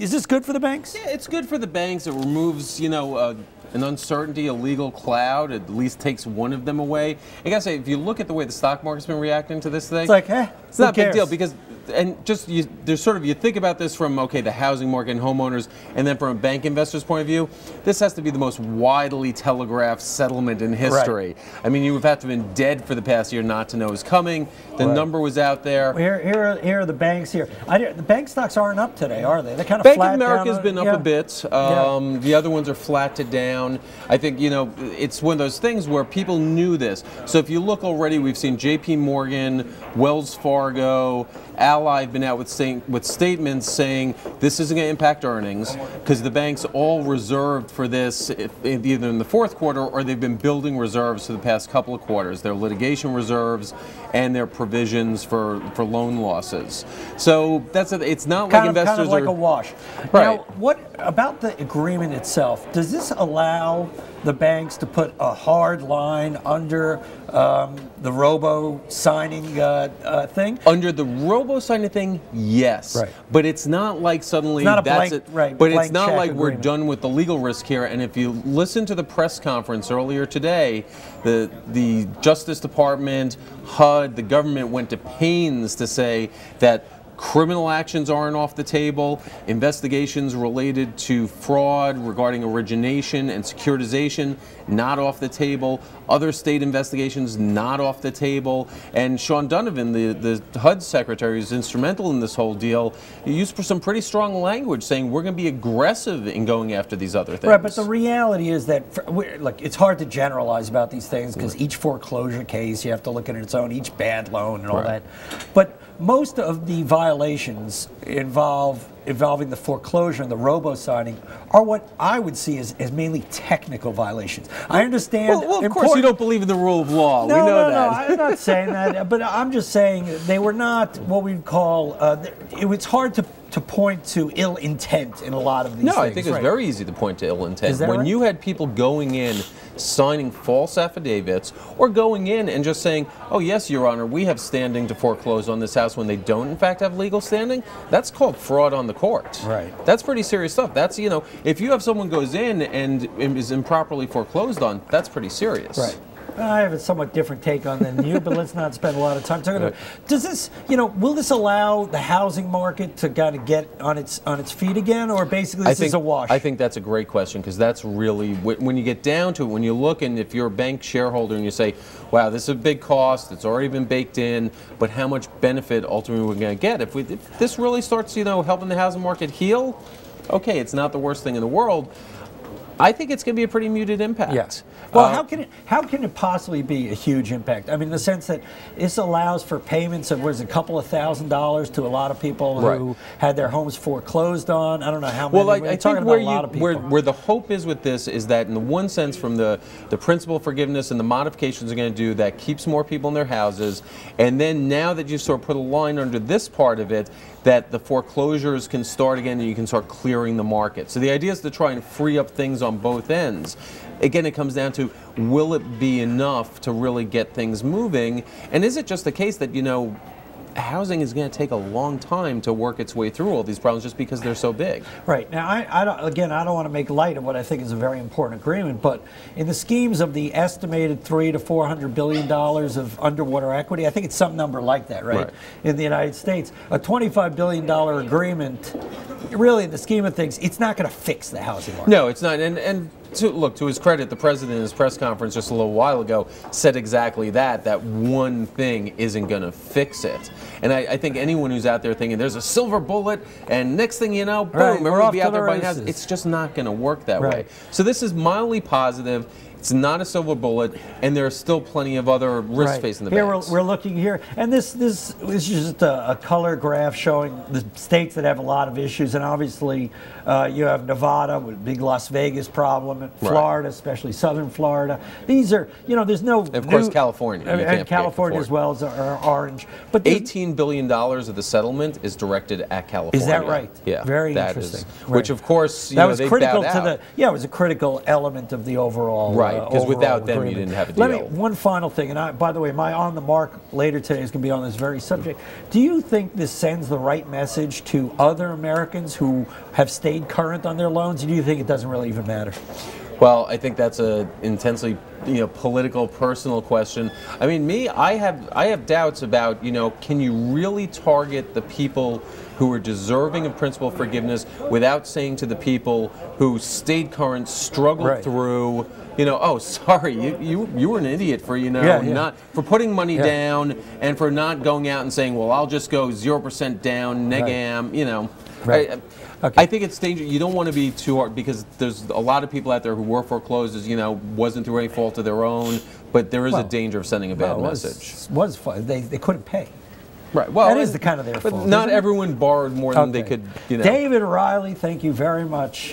Is this good for the banks? Yeah, it's good for the banks. It removes, you know, an uncertainty, a legal cloud. It at least takes one of them away. I gotta say, if you look at the way the stock market's been reacting to this today, it's like, it's not a big deal because, and just there's sort of, you think about this from, okay, the housing market and homeowners, and then from a bank investor's point of view, this has to be the most widely telegraphed settlement in history. Right. I mean, you would have to have been dead for the past year not to know it was coming. The number was out there. Here are the banks here. The bank stocks aren't up today, are they? They're kind of Bank flat of America's down, been up a bit. The other ones are flat to down. I think, you know, it's one of those things where people knew this. So if you look already, we've seen J.P. Morgan, Wells Fargo, Ally have been out with statements saying this isn't going to impact earnings because the banks all reserved for this either in the fourth quarter or they've been building reserves for the past couple of quarters. Their litigation reserves and their provisions for loan losses. So it's not like investors kind of like are a wash. Right. Now, what about the agreement itself? Does this allow the banks to put a hard line under the robo signing thing? Under the robo signing thing, yes. Right. But it's not like suddenly that's it. Right, but it's not like agreement. we're done with the legal risk here. And if you listen to the press conference earlier today, the Justice Department, HUD, the government went to pains to say that criminal actions aren't off the table. Investigations related to fraud regarding origination and securitization, not off the table. Other state investigations, not off the table. And Sean Donovan, the HUD secretary, who's instrumental in this whole deal, used some pretty strong language saying we're going to be aggressive in going after these other things. Right, but the reality is that, look, it's hard to generalize about these things because each foreclosure case, you have to look at its own, each bad loan and all that. But most of the violations involving the foreclosure and the robo-signing are what I would see as mainly technical violations. I understand. Well, of course you don't believe in the rule of law. No, we know no, that. no, I'm not saying that. But I'm just saying they were not what we'd call, it was hard to point to ill intent in a lot of these things. No, I think it's very easy to point to ill intent. Is that when right? you had people going in, signing false affidavits, or going in and just saying, oh yes, Your Honor, we have standing to foreclose on this house when they don't in fact have legal standing, that's called fraud on the court. Right. That's pretty serious stuff. That's, you know, if you have someone goes in and is improperly foreclosed on, that's pretty serious. Right. I have a somewhat different take on than you, but let's not spend a lot of time talking about it. Does this, you know, will this allow the housing market to kind of get on its feet again, or basically this is a wash? I think that's a great question because that's really, when you get down to it, when you look and if you're a bank shareholder and you say, wow, this is a big cost, it's already been baked in, but how much benefit ultimately we're going to get? If this really starts, you know, helping the housing market heal, okay, it's not the worst thing in the world. I think it's going to be a pretty muted impact. Yes. Well, how can it possibly be a huge impact? I mean, in the sense that this allows for payments of, a couple of $1,000s to a lot of people who had their homes foreclosed on. I don't know how many. Well, I think where the hope is with this is that, in the one sense, from the principal forgiveness and the modifications are going to do, that keeps more people in their houses. And then now that you sort of put a line under this part of it, that the foreclosures can start again and you can start clearing the market. So the idea is to try and free up things on both ends. Again, it comes down to, will it be enough to really get things moving? And is it just the case that, you know, housing is going to take a long time to work its way through all these problems just because they're so big? Right. Now, I don't want to make light of what I think is a very important agreement, but in the schemes of the estimated $300 to $400 billion of underwater equity, I think it's some number like that, right? In the United States, a $25 billion agreement, really, in the scheme of things, it's not going to fix the housing market. No, it's not. And to his credit, the president in his press conference just a little while ago said exactly that one thing isn't going to fix it. And I think anyone who's out there thinking there's a silver bullet and next thing you know, boom, everyone will be out there buying houses, it's just not going to work that way. So this is mildly positive. It's not a silver bullet, and there are still plenty of other risks facing the banks. We're looking here, and this is just a color graph showing the states that have a lot of issues, and obviously you have Nevada with a big Las Vegas problem, Florida, especially southern Florida. These are, you know, there's no... Of course, California. And California as well as orange. But $18 billion of the settlement is directed at California. Is that right? Yeah. Very interesting. Which, of course, that was critical to the... Yeah, it was a critical element of the overall... Right, because without them, agreement. you didn't have a deal. One final thing, and by the way, my On the Mark later today is going to be on this very subject. Do you think this sends the right message to other Americans who have stayed current on their loans, or do you think it doesn't really even matter? Well, I think that's a intensely, political, personal question. I mean, I have doubts about, can you really target the people who are deserving of principal forgiveness without saying to the people who stayed current, struggled through, oh, sorry, you were an idiot for, not for putting money down and for not going out and saying, well, I'll just go 0% down, negam, Right. I think it's dangerous. You don't want to be too hard because there's a lot of people out there who were foreclosed, wasn't through any fault of their own, but there is a danger of sending a bad message. Was fun. They couldn't pay. Right. Well, that is the kind of their fault. But not everyone borrowed more than they could, David Reilly, thank you very much.